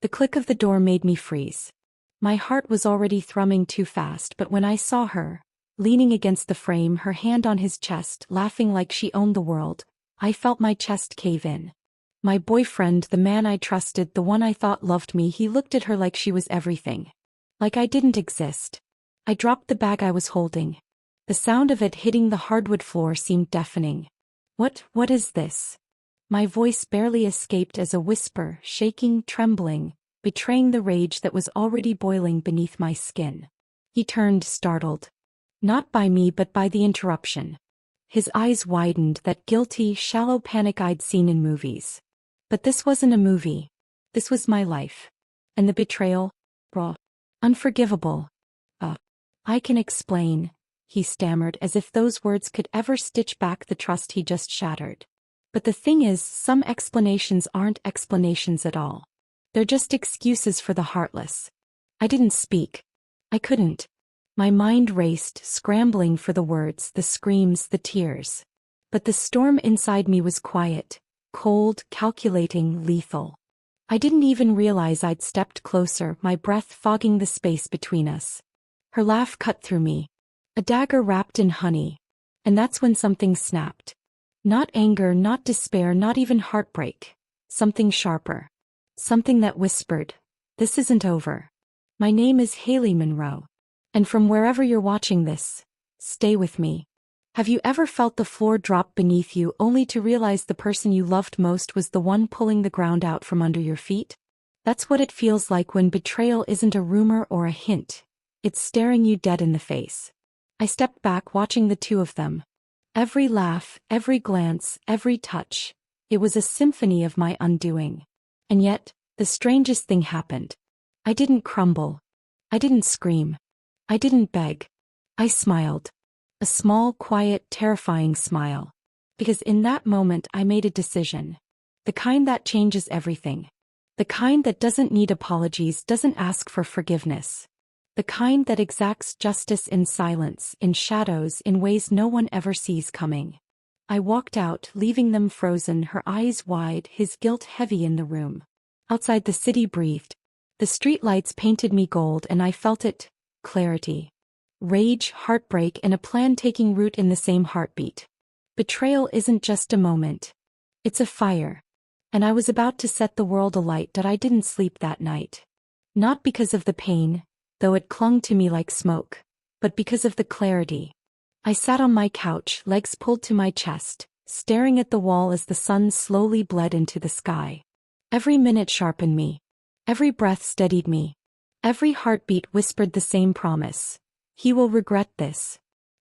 The click of the door made me freeze. My heart was already thrumming too fast, but when I saw her, leaning against the frame, her hand on his chest, laughing like she owned the world, I felt my chest cave in. My boyfriend, the man I trusted, the one I thought loved me, he looked at her like she was everything. Like I didn't exist. I dropped the bag I was holding. The sound of it hitting the hardwood floor seemed deafening. What is this? My voice barely escaped as a whisper, shaking, trembling, betraying the rage that was already boiling beneath my skin. He turned, startled. Not by me but by the interruption. His eyes widened, that guilty, shallow panic I'd seen in movies. But this wasn't a movie. This was my life. And the betrayal? Raw. Unforgivable. I can explain, he stammered, as if those words could ever stitch back the trust he just shattered. But the thing is, some explanations aren't explanations at all. They're just excuses for the heartless. I didn't speak. I couldn't. My mind raced, scrambling for the words, the screams, the tears. But the storm inside me was quiet, cold, calculating, lethal. I didn't even realize I'd stepped closer, my breath fogging the space between us. Her laugh cut through me. A dagger wrapped in honey. And that's when something snapped. Not anger, not despair, not even heartbreak. Something sharper. Something that whispered, "This isn't over. My name is Haley Monroe. And from wherever you're watching this, stay with me." Have you ever felt the floor drop beneath you only to realize the person you loved most was the one pulling the ground out from under your feet? That's what it feels like when betrayal isn't a rumor or a hint. It's staring you dead in the face. I stepped back, watching the two of them. Every laugh, every glance, every touch. It was a symphony of my undoing. And yet, the strangest thing happened. I didn't crumble. I didn't scream. I didn't beg. I smiled. A small, quiet, terrifying smile. Because in that moment I made a decision. The kind that changes everything. The kind that doesn't need apologies, doesn't ask for forgiveness. The kind that exacts justice in silence, in shadows, in ways no one ever sees coming. I walked out, leaving them frozen, her eyes wide, his guilt heavy in the room. Outside, the city breathed. The streetlights painted me gold, and I felt it. Clarity. Rage, heartbreak, and a plan taking root in the same heartbeat. Betrayal isn't just a moment. It's a fire. And I was about to set the world alight that I didn't sleep that night. Not because of the pain, though it clung to me like smoke, but because of the clarity. I sat on my couch, legs pulled to my chest, staring at the wall as the sun slowly bled into the sky. Every minute sharpened me. Every breath steadied me. Every heartbeat whispered the same promise. He will regret this.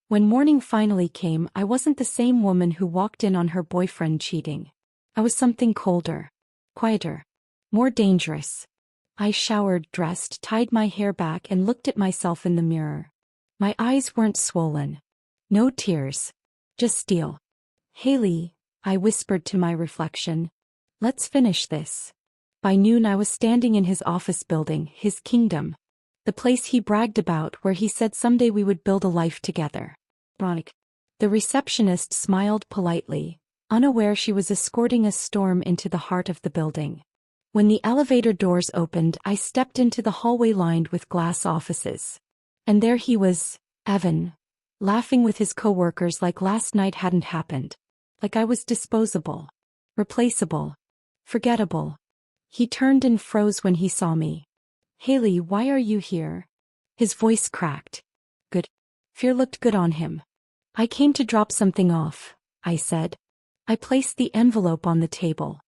When morning finally came, I wasn't the same woman who walked in on her boyfriend cheating. I was something colder, quieter, more dangerous. I showered, dressed, tied my hair back, and looked at myself in the mirror. My eyes weren't swollen. No tears. Just steel. "Haley," I whispered to my reflection. "Let's finish this." By noon I was standing in his office building, his kingdom. The place he bragged about, where he said someday we would build a life together. Ironic. The receptionist smiled politely, unaware she was escorting a storm into the heart of the building. When the elevator doors opened, I stepped into the hallway lined with glass offices. And there he was, Evan, laughing with his coworkers like last night hadn't happened. Like I was disposable, replaceable, forgettable. He turned and froze when he saw me. "Haley, why are you here?" His voice cracked. "Good." Fear looked good on him. "I came to drop something off," I said. I placed the envelope on the table.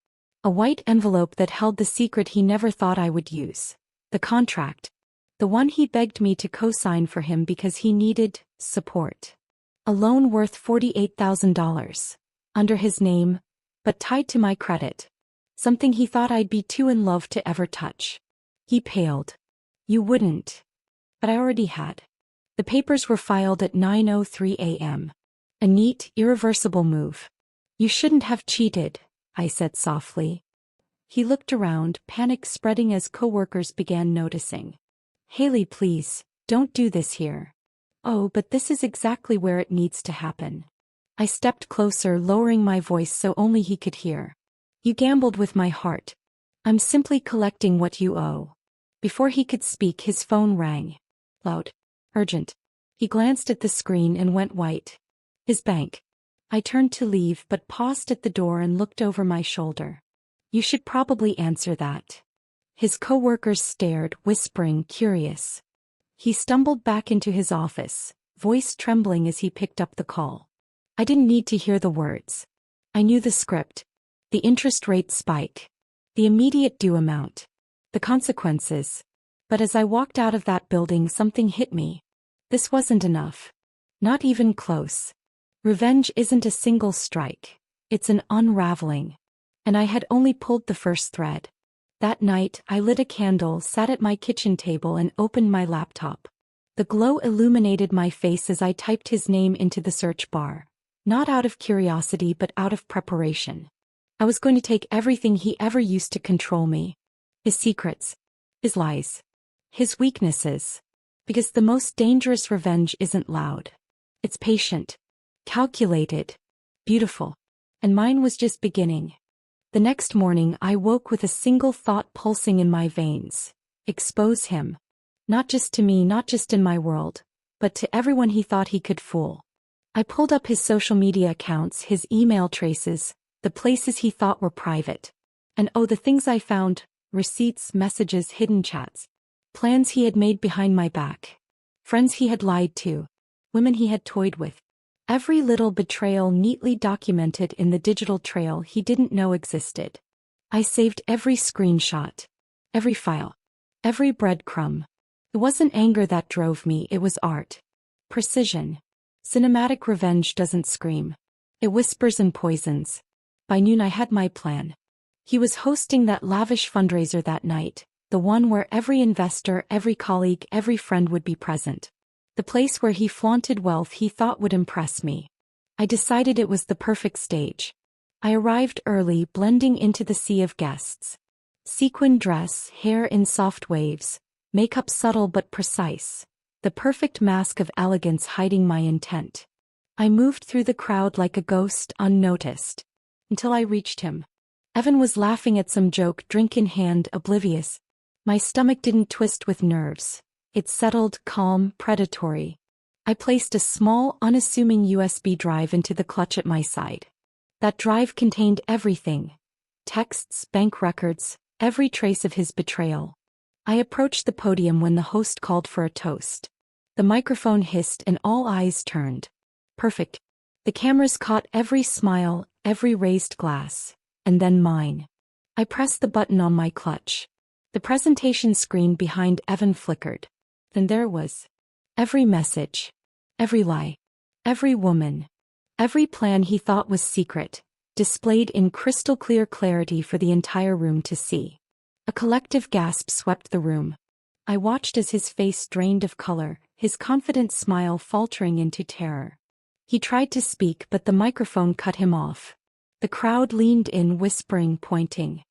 A white envelope that held the secret he never thought I would use. The contract. The one he begged me to co-sign for him because he needed support. A loan worth $48,000. Under his name, but tied to my credit. Something he thought I'd be too in love to ever touch. He paled. "You wouldn't." But I already had. The papers were filed at 9:03 a.m. A neat, irreversible move. "You shouldn't have cheated," I said softly. He looked around, panic spreading as coworkers began noticing. "Haley, please, don't do this here." "Oh, but this is exactly where it needs to happen." I stepped closer, lowering my voice so only he could hear. "You gambled with my heart. I'm simply collecting what you owe. Before he could speak, his phone rang. Loud. Urgent. He glanced at the screen and went white. His bank. I turned to leave but paused at the door and looked over my shoulder. You should probably answer that. His coworkers stared, whispering, curious. He stumbled back into his office, voice trembling as he picked up the call. I didn't need to hear the words. I knew the script. The interest rate spike. The immediate due amount. The consequences. But as I walked out of that building, something hit me. This wasn't enough. Not even close. Revenge isn't a single strike. It's an unraveling. And I had only pulled the first thread. That night, I lit a candle, sat at my kitchen table and opened my laptop. The glow illuminated my face as I typed his name into the search bar. Not out of curiosity but out of preparation. I was going to take everything he ever used to control me. His secrets. His lies. His weaknesses. Because the most dangerous revenge isn't loud. It's patient. Calculated. Beautiful. And mine was just beginning. The next morning I woke with a single thought pulsing in my veins. Expose him. Not just to me, not just in my world, but to everyone he thought he could fool. I pulled up his social media accounts, his email traces, the places he thought were private. And oh, the things I found: receipts, messages, hidden chats. Plans he had made behind my back. Friends he had lied to. Women he had toyed with. Every little betrayal neatly documented in the digital trail he didn't know existed. I saved every screenshot. Every file. Every breadcrumb. It wasn't anger that drove me, it was art. Precision. Cinematic revenge doesn't scream. It whispers and poisons. By noon I had my plan. He was hosting that lavish fundraiser that night, the one where every investor, every colleague, every friend would be present. The place where he flaunted wealth he thought would impress me. I decided it was the perfect stage. I arrived early, blending into the sea of guests. Sequin dress, hair in soft waves, makeup subtle but precise. The perfect mask of elegance hiding my intent. I moved through the crowd like a ghost, unnoticed. Until I reached him. Evan was laughing at some joke, drink in hand, oblivious. My stomach didn't twist with nerves. It settled, calm, predatory. I placed a small, unassuming USB drive into the clutch at my side. That drive contained everything. Texts, bank records, every trace of his betrayal. I approached the podium when the host called for a toast. The microphone hissed and all eyes turned. Perfect. The cameras caught every smile, every raised glass. And then mine. I pressed the button on my clutch. The presentation screen behind Evan flickered. Then there was every message, every lie, every woman, every plan he thought was secret, displayed in crystal clear clarity for the entire room to see. A collective gasp swept the room. I watched as his face drained of color, his confident smile faltering into terror. He tried to speak but the microphone cut him off. The crowd leaned in, whispering, pointing.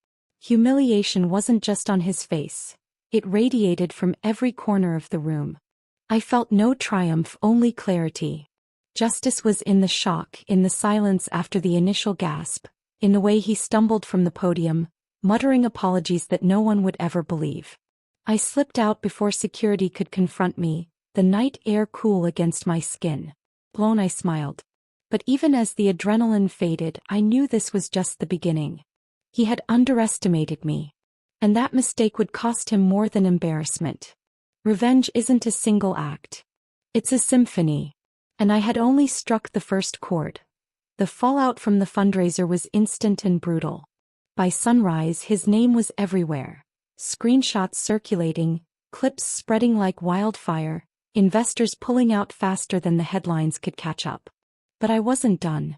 Humiliation wasn't just on his face. It radiated from every corner of the room. I felt no triumph, only clarity. Justice was in the shock, in the silence after the initial gasp, in the way he stumbled from the podium, muttering apologies that no one would ever believe. I slipped out before security could confront me, the night air cool against my skin. Blown, I smiled. But even as the adrenaline faded, I knew this was just the beginning. He had underestimated me. And that mistake would cost him more than embarrassment. Revenge isn't a single act. It's a symphony. And I had only struck the first chord. The fallout from the fundraiser was instant and brutal. By sunrise, his name was everywhere. Screenshots circulating, clips spreading like wildfire, investors pulling out faster than the headlines could catch up. But I wasn't done.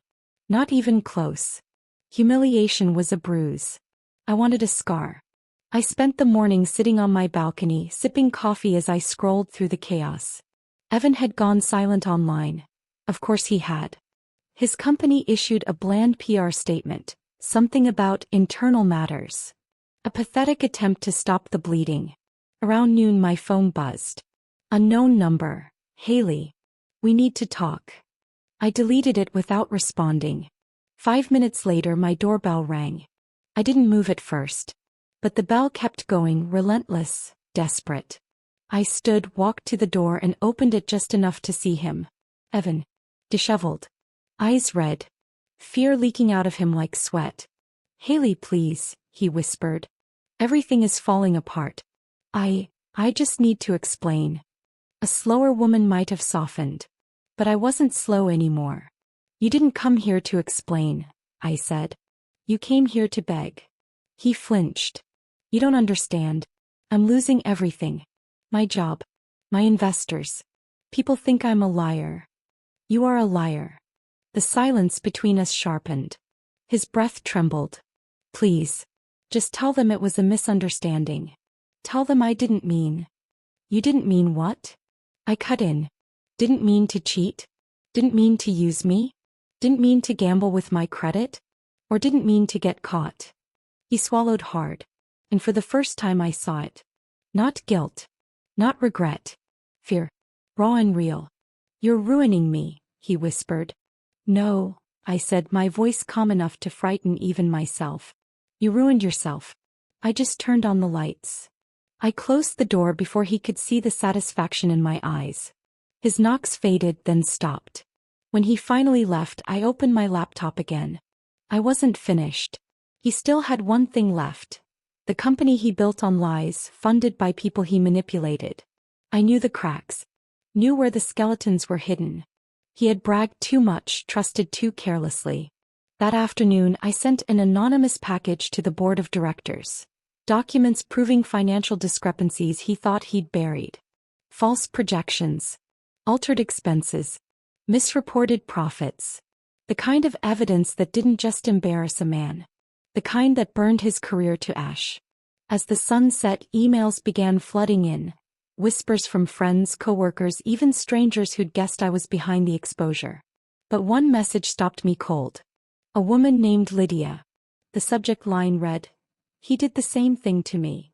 Not even close. Humiliation was a bruise. I wanted a scar. I spent the morning sitting on my balcony, sipping coffee as I scrolled through the chaos. Evan had gone silent online. Of course he had. His company issued a bland PR statement, something about internal matters. A pathetic attempt to stop the bleeding. Around noon my phone buzzed. Unknown number. Haley. We need to talk. I deleted it without responding. 5 minutes later my doorbell rang. I didn't move at first. But the bell kept going, relentless, desperate. I stood, walked to the door and opened it just enough to see him. Evan. Disheveled. Eyes red. Fear leaking out of him like sweat. "Haley, please," he whispered. "Everything is falling apart. I just need to explain." A slower woman might have softened. But I wasn't slow anymore. "You didn't come here to explain," I said. "You came here to beg." He flinched. "You don't understand. I'm losing everything. My job. My investors. People think I'm a liar." "You are a liar." The silence between us sharpened. His breath trembled. "Please. Just tell them it was a misunderstanding. Tell them I didn't mean." "You didn't mean what?" I cut in. "Didn't mean to cheat? Didn't mean to use me? Didn't mean to gamble with my credit? Or didn't mean to get caught?" He swallowed hard. And for the first time I saw it. Not guilt. Not regret. Fear. Raw and real. "You're ruining me," he whispered. "No," I said, my voice calm enough to frighten even myself. "You ruined yourself. I just turned on the lights." I closed the door before he could see the satisfaction in my eyes. His knocks faded, then stopped. When he finally left, I opened my laptop again. I wasn't finished. He still had one thing left. The company he built on lies, funded by people he manipulated. I knew the cracks. Knew where the skeletons were hidden. He had bragged too much, trusted too carelessly. That afternoon, I sent an anonymous package to the board of directors. Documents proving financial discrepancies he thought he'd buried. False projections. Altered expenses. Misreported profits. The kind of evidence that didn't just embarrass a man. The kind that burned his career to ash. As the sun set, emails began flooding in. Whispers from friends, coworkers, even strangers who'd guessed I was behind the exposure. But one message stopped me cold. A woman named Lydia. The subject line read, "He did the same thing to me."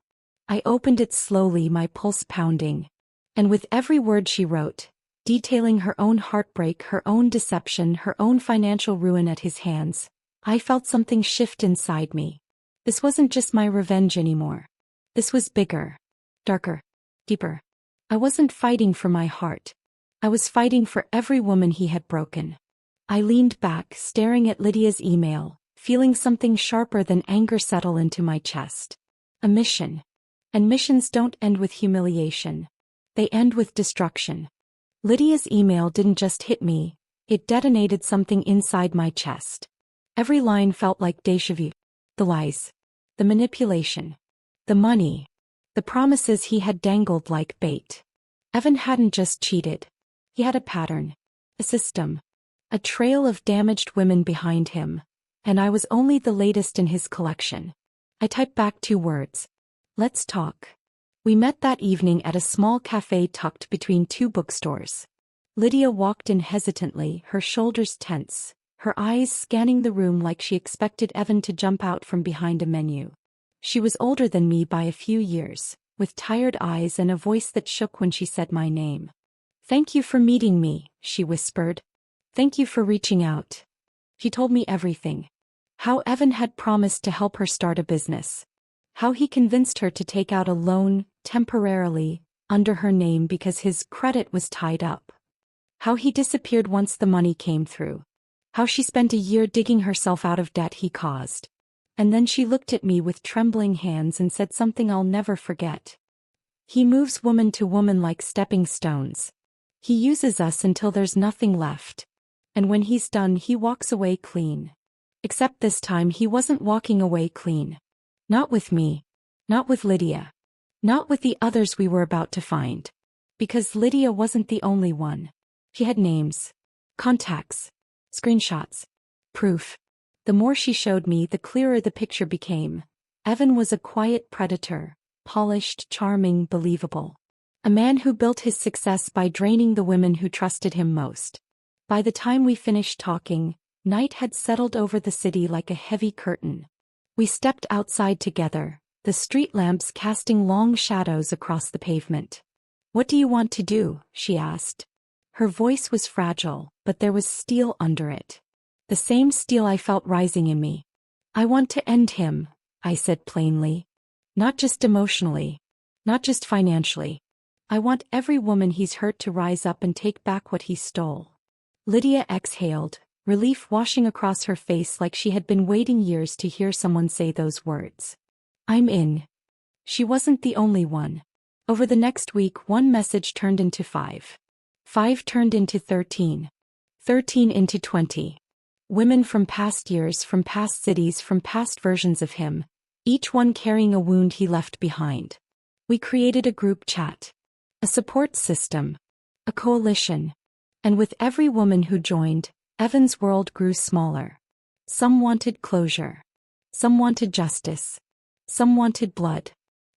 I opened it slowly, my pulse pounding. And with every word she wrote, detailing her own heartbreak, her own deception, her own financial ruin at his hands, I felt something shift inside me. This wasn't just my revenge anymore. This was bigger. Darker. Deeper. I wasn't fighting for my heart. I was fighting for every woman he had broken. I leaned back, staring at Lydia's email, feeling something sharper than anger settle into my chest. A mission. And missions don't end with humiliation. They end with destruction. Lydia's email didn't just hit me, it detonated something inside my chest. Every line felt like déjà vu. The lies. The manipulation. The money. The promises he had dangled like bait. Evan hadn't just cheated. He had a pattern. A system. A trail of damaged women behind him. And I was only the latest in his collection. I typed back 2 words. "Let's talk." We met that evening at a small cafe tucked between 2 bookstores. Lydia walked in hesitantly, her shoulders tense, her eyes scanning the room like she expected Evan to jump out from behind a menu. She was older than me by a few years, with tired eyes and a voice that shook when she said my name. "Thank you for meeting me," she whispered. "Thank you for reaching out." She told me everything. How Evan had promised to help her start a business. How he convinced her to take out a loan, temporarily, under her name because his credit was tied up. How he disappeared once the money came through. How she spent a year digging herself out of debt he caused. And then she looked at me with trembling hands and said something I'll never forget. "He moves woman to woman like stepping stones. He uses us until there's nothing left. And when he's done, he walks away clean." Except this time he wasn't walking away clean. Not with me. Not with Lydia. Not with the others we were about to find. Because Lydia wasn't the only one. She had names. Contacts. Screenshots. Proof. The more she showed me, the clearer the picture became. Evan was a quiet predator. Polished, charming, believable. A man who built his success by draining the women who trusted him most. By the time we finished talking, night had settled over the city like a heavy curtain. We stepped outside together, the street lamps casting long shadows across the pavement. "What do you want to do?" she asked. Her voice was fragile, but there was steel under it. The same steel I felt rising in me. "I want to end him," I said plainly. Not just emotionally. Not just financially. I want every woman he's hurt to rise up and take back what he stole. Lydia exhaled, relief washing across her face like she had been waiting years to hear someone say those words. I'm in. She wasn't the only one. Over the next week, one message turned into 5. 5 turned into 13. 13 into 20. Women from past years, from past cities, from past versions of him, each one carrying a wound he left behind. We created a group chat. A support system. A coalition. And with every woman who joined, Evan's world grew smaller. Some wanted closure. Some wanted justice. Some wanted blood.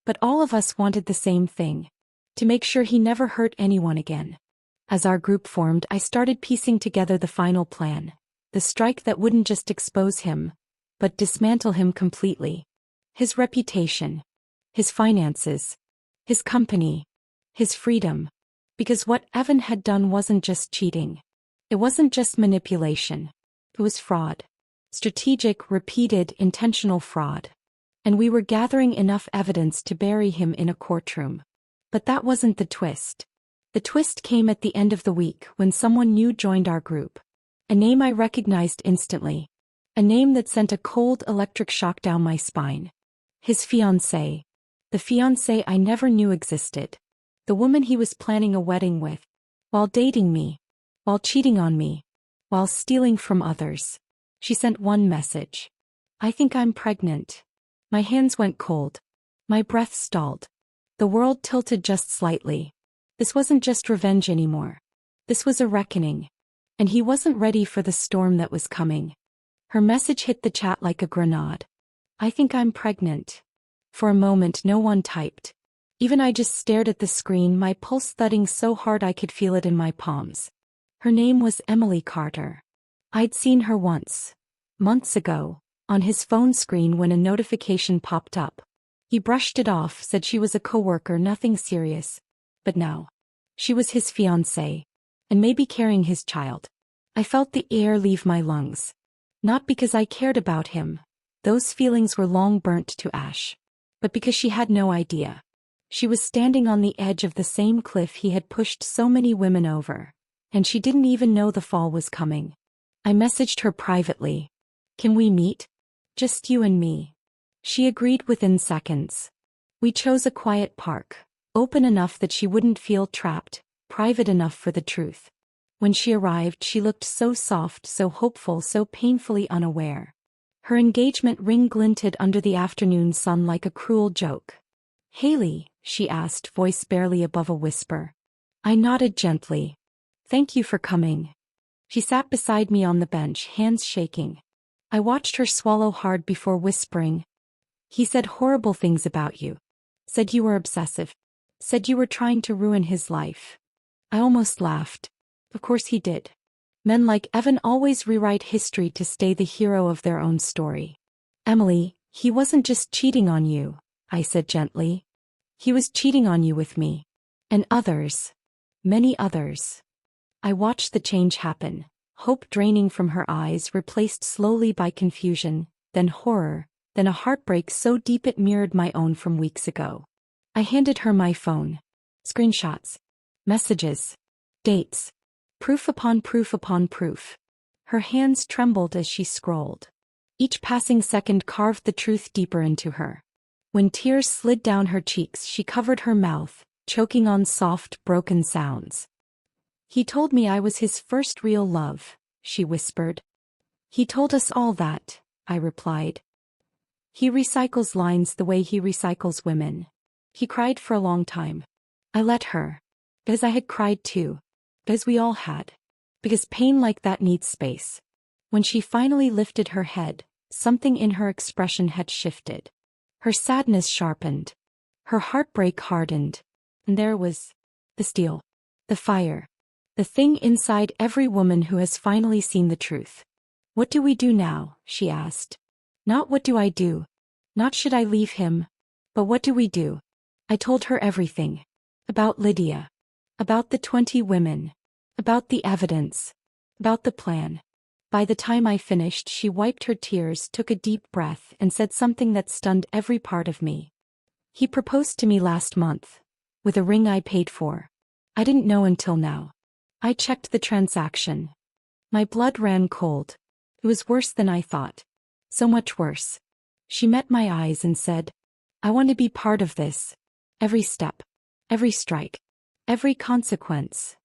But all of us wanted the same thing. To make sure he never hurt anyone again. As our group formed, I started piecing together the final plan. The strike that wouldn't just expose him, but dismantle him completely. His reputation. His finances. His company. His freedom. Because what Evan had done wasn't just cheating. It wasn't just manipulation. It was fraud. Strategic, repeated, intentional fraud. And we were gathering enough evidence to bury him in a courtroom. But that wasn't the twist. The twist came at the end of the week when someone new joined our group. A name I recognized instantly. A name that sent a cold electric shock down my spine. His fiancée. The fiancée I never knew existed. The woman he was planning a wedding with. While dating me. While cheating on me. While stealing from others. She sent one message. I think I'm pregnant. My hands went cold. My breath stalled. The world tilted just slightly. This wasn't just revenge anymore. This was a reckoning. And he wasn't ready for the storm that was coming. Her message hit the chat like a grenade. I think I'm pregnant. For a moment no one typed. Even I just stared at the screen, my pulse thudding so hard I could feel it in my palms. Her name was Emily Carter. I'd seen her once. Months ago. On his phone screen when a notification popped up. He brushed it off, said she was a coworker, nothing serious. But now. She was his fiancée. And maybe carrying his child. I felt the air leave my lungs. Not because I cared about him. Those feelings were long burnt to ash. But because she had no idea. She was standing on the edge of the same cliff he had pushed so many women over. And she didn't even know the fall was coming. I messaged her privately. Can we meet? Just you and me. She agreed within seconds. We chose a quiet park. Open enough that she wouldn't feel trapped. Private enough for the truth. When she arrived, she looked so soft, so hopeful, so painfully unaware. Her engagement ring glinted under the afternoon sun like a cruel joke. Haley, she asked, voice barely above a whisper. I nodded gently. Thank you for coming. She sat beside me on the bench, hands shaking. I watched her swallow hard before whispering. He said horrible things about you. Said you were obsessive. Said you were trying to ruin his life. I almost laughed. Of course he did. Men like Evan always rewrite history to stay the hero of their own story. Emily, he wasn't just cheating on you, I said gently. He was cheating on you with me. And others. Many others. I watched the change happen, hope draining from her eyes, replaced slowly by confusion, then horror, then a heartbreak so deep it mirrored my own from weeks ago. I handed her my phone. Screenshots. Messages. Dates. Proof upon proof upon proof. Her hands trembled as she scrolled. Each passing second carved the truth deeper into her. When tears slid down her cheeks, she covered her mouth, choking on soft, broken sounds. He told me I was his first real love, she whispered. He told us all that, I replied. He recycles lines the way he recycles women. He cried for a long time. I let her. Because I had cried too. Because we all had. Because pain like that needs space. When she finally lifted her head, something in her expression had shifted. Her sadness sharpened. Her heartbreak hardened. And there was the steel. The fire. The thing inside every woman who has finally seen the truth. What do we do now? She asked. Not what do I do? Not should I leave him? But what do we do? I told her everything. About Lydia. About the 20 women. About the evidence. About the plan. By the time I finished, she wiped her tears, took a deep breath, and said something that stunned every part of me. He proposed to me last month. With a ring I paid for. I didn't know until now. I checked the transaction. My blood ran cold. It was worse than I thought. So much worse. She met my eyes and said, I want to be part of this. Every step. Every strike. Every consequence.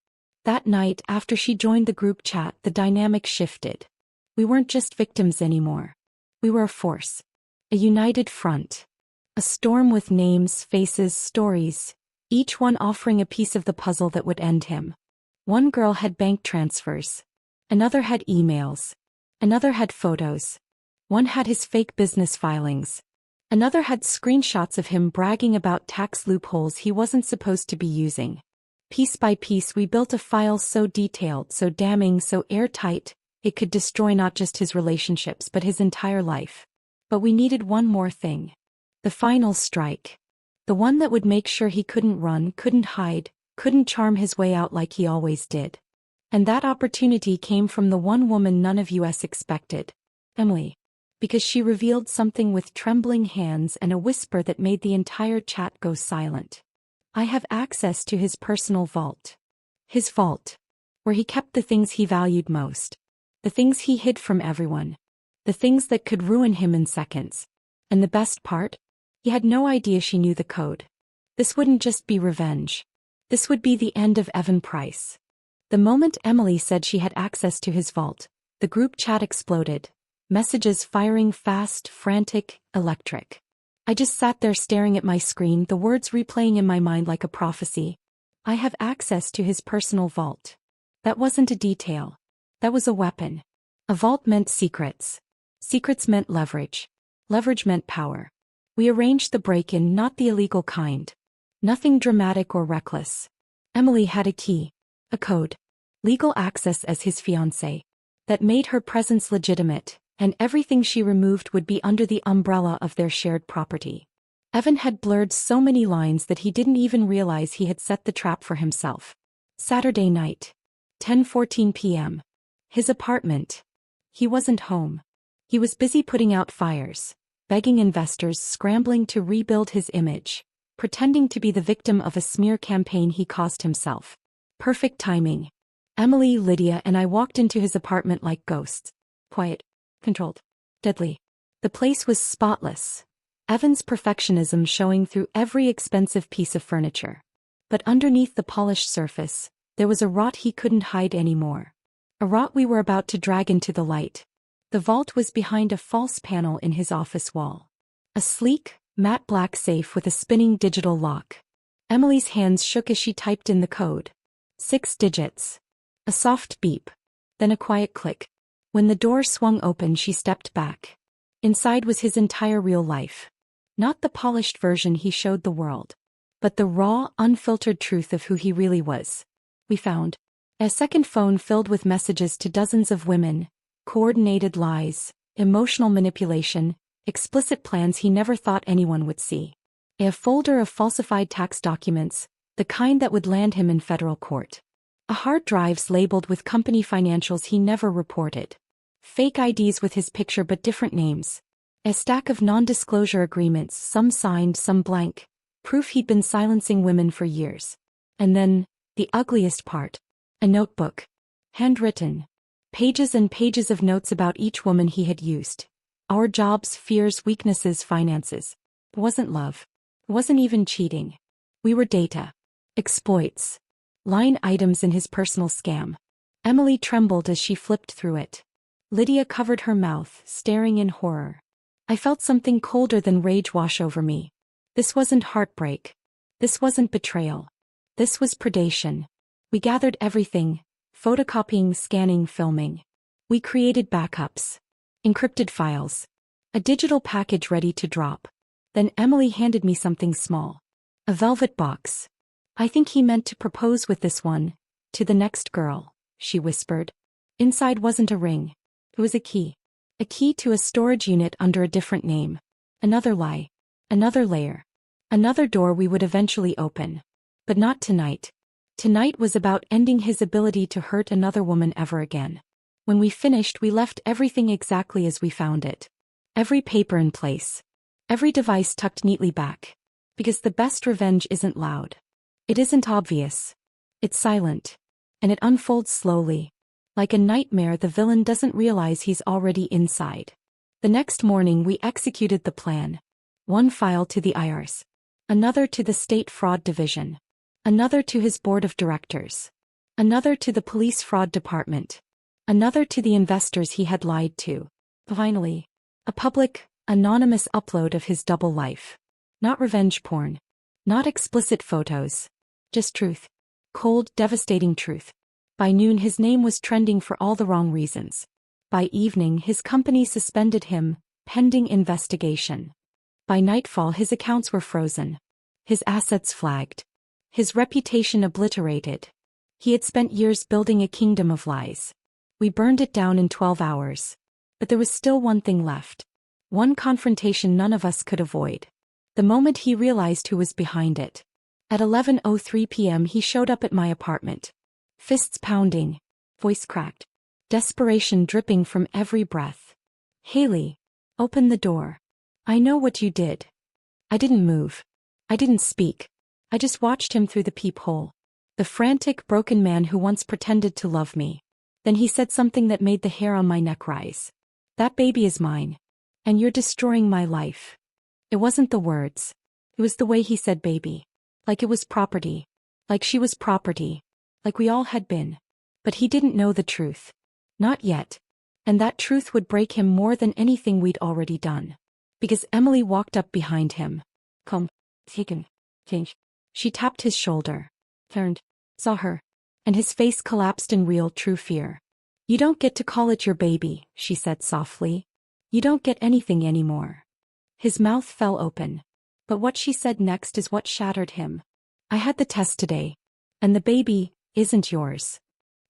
That night, after she joined the group chat, the dynamic shifted. We weren't just victims anymore. We were a force. A united front. A storm with names, faces, stories, each one offering a piece of the puzzle that would end him. One girl had bank transfers. Another had emails. Another had photos. One had his fake business filings. Another had screenshots of him bragging about tax loopholes he wasn't supposed to be using. Piece by piece we built a file so detailed, so damning, so airtight, it could destroy not just his relationships but his entire life. But we needed one more thing. The final strike. The one that would make sure he couldn't run, couldn't hide, couldn't charm his way out like he always did. And that opportunity came from the one woman none of us expected. Emily. Because she revealed something with trembling hands and a whisper that made the entire chat go silent. I have access to his personal vault. His vault. Where he kept the things he valued most. The things he hid from everyone. The things that could ruin him in seconds. And the best part? He had no idea she knew the code. This wouldn't just be revenge. This would be the end of Evan Price. The moment Emily said she had access to his vault, the group chat exploded. Messages firing fast, frantic, electric. I just sat there staring at my screen, the words replaying in my mind like a prophecy. I have access to his personal vault. That wasn't a detail. That was a weapon. A vault meant secrets. Secrets meant leverage. Leverage meant power. We arranged the break-in, not the illegal kind. Nothing dramatic or reckless. Emily had a key. A code. Legal access as his fiancée. That made her presence legitimate. And everything she removed would be under the umbrella of their shared property. Evan had blurred so many lines that he didn't even realize he had set the trap for himself. Saturday night. 10:14 p.m. His apartment. He wasn't home. He was busy putting out fires, begging investors, scrambling to rebuild his image, pretending to be the victim of a smear campaign he caused himself. Perfect timing. Emily, Lydia, and I walked into his apartment like ghosts. Quiet. Controlled. Deadly. The place was spotless. Evan's perfectionism showing through every expensive piece of furniture. But underneath the polished surface, there was a rot he couldn't hide anymore. A rot we were about to drag into the light. The vault was behind a false panel in his office wall. A sleek, matte black safe with a spinning digital lock. Emily's hands shook as she typed in the code. 6 digits. A soft beep. Then a quiet click. When the door swung open, she stepped back. Inside was his entire real life. Not the polished version he showed the world, but the raw, unfiltered truth of who he really was. We found a second phone filled with messages to dozens of women, coordinated lies, emotional manipulation, explicit plans he never thought anyone would see. A folder of falsified tax documents, the kind that would land him in federal court. A hard drives labeled with company financials he never reported. Fake IDs with his picture but different names. A stack of non-disclosure agreements, some signed, some blank. Proof he'd been silencing women for years. And then, the ugliest part. A notebook. Handwritten. Pages and pages of notes about each woman he had used. Our jobs, fears, weaknesses, finances. It wasn't love. It wasn't even cheating. We were data. Exploits. Line items in his personal scam. Emily trembled as she flipped through it. Lydia covered her mouth, staring in horror. I felt something colder than rage wash over me. This wasn't heartbreak. This wasn't betrayal. This was predation. We gathered everything, photocopying, scanning, filming. We created backups. Encrypted files. A digital package ready to drop. Then Emily handed me something small. A velvet box. I think he meant to propose with this one. To the next girl, she whispered. Inside wasn't a ring. It was a key. A key to a storage unit under a different name. Another lie. Another layer. Another door we would eventually open. But not tonight. Tonight was about ending his ability to hurt another woman ever again. When we finished, we left everything exactly as we found it. Every paper in place. Every device tucked neatly back. Because the best revenge isn't loud. It isn't obvious. It's silent. And it unfolds slowly. Like a nightmare, the villain doesn't realize he's already inside. The next morning we executed the plan. One file to the IRS. Another to the State Fraud Division. Another to his board of directors. Another to the police fraud department. Another to the investors he had lied to. Finally, a public, anonymous upload of his double life. Not revenge porn. Not explicit photos. Just truth. Cold, devastating truth. By noon his name was trending for all the wrong reasons. By evening his company suspended him, pending investigation. By nightfall his accounts were frozen. His assets flagged. His reputation obliterated. He had spent years building a kingdom of lies. We burned it down in 12 hours. But there was still one thing left. One confrontation none of us could avoid. The moment he realized who was behind it. At 11:03 p.m. he showed up at my apartment. Fists pounding. Voice cracked. Desperation dripping from every breath. "Haley, open the door. I know what you did." I didn't move. I didn't speak. I just watched him through the peephole. The frantic, broken man who once pretended to love me. Then he said something that made the hair on my neck rise. "That baby is mine. And you're destroying my life." It wasn't the words. It was the way he said baby. Like it was property. Like she was property. Like we all had been. But he didn't know the truth. Not yet. And that truth would break him more than anything we'd already done. Because Emily walked up behind him. "Come. Taken. Change." She tapped his shoulder. Turned. Saw her. And his face collapsed in real, true fear. "You don't get to call it your baby," she said softly. "You don't get anything anymore." His mouth fell open. But what she said next is what shattered him. "I had the test today. And the baby isn't yours."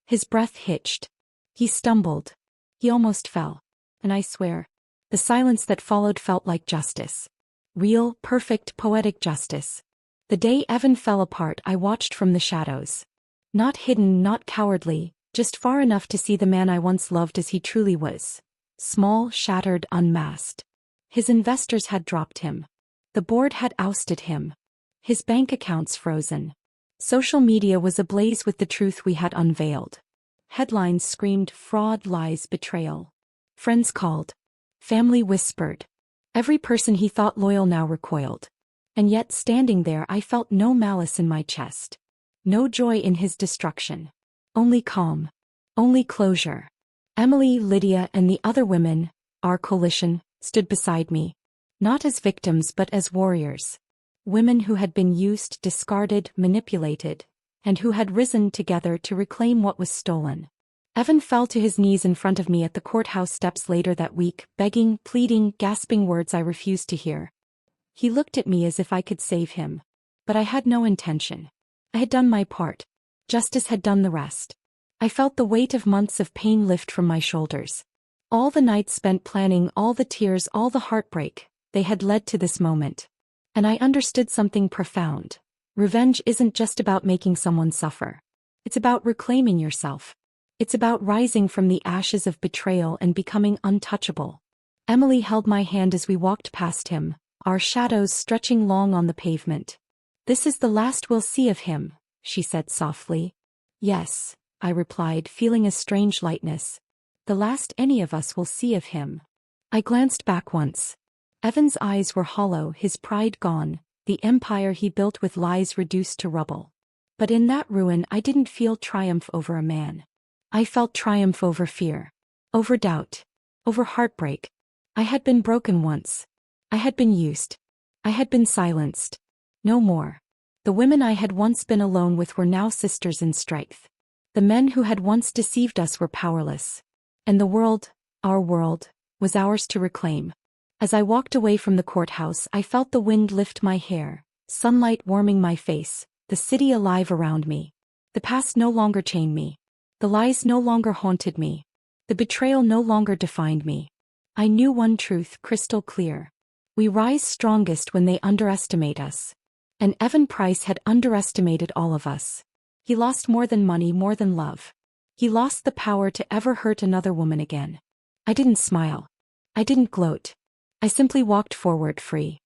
His breath hitched. He stumbled. He almost fell. And I swear, the silence that followed felt like justice. Real, perfect, poetic justice. The day Evan fell apart, I watched from the shadows. Not hidden, not cowardly, just far enough to see the man I once loved as he truly was. Small, shattered, unmasked. His investors had dropped him. The board had ousted him. His bank accounts frozen. Social media was ablaze with the truth we had unveiled. Headlines screamed fraud, lies, betrayal. Friends called. Family whispered. Every person he thought loyal now recoiled. And yet standing there I felt no malice in my chest. No joy in his destruction. Only calm. Only closure. Emily, Lydia, and the other women, our coalition, stood beside me. Not as victims but as warriors. Women who had been used, discarded, manipulated, and who had risen together to reclaim what was stolen. Evan fell to his knees in front of me at the courthouse steps later that week, begging, pleading, gasping words I refused to hear. He looked at me as if I could save him. But I had no intention. I had done my part. Justice had done the rest. I felt the weight of months of pain lift from my shoulders. All the nights spent planning, all the tears, all the heartbreak, they had led to this moment. And I understood something profound. Revenge isn't just about making someone suffer. It's about reclaiming yourself. It's about rising from the ashes of betrayal and becoming untouchable. Emily held my hand as we walked past him, our shadows stretching long on the pavement. "This is the last we'll see of him," she said softly. "Yes," I replied, feeling a strange lightness. "The last any of us will see of him." I glanced back once. Evan's eyes were hollow, his pride gone, the empire he built with lies reduced to rubble. But in that ruin I didn't feel triumph over a man. I felt triumph over fear. Over doubt. Over heartbreak. I had been broken once. I had been used. I had been silenced. No more. The women I had once been alone with were now sisters in strength. The men who had once deceived us were powerless. And the world, our world, was ours to reclaim. As I walked away from the courthouse, I felt the wind lift my hair, sunlight warming my face, the city alive around me. The past no longer chained me. The lies no longer haunted me. The betrayal no longer defined me. I knew one truth crystal clear. We rise strongest when they underestimate us. And Evan Price had underestimated all of us. He lost more than money, more than love. He lost the power to ever hurt another woman again. I didn't smile. I didn't gloat. I simply walked forward free.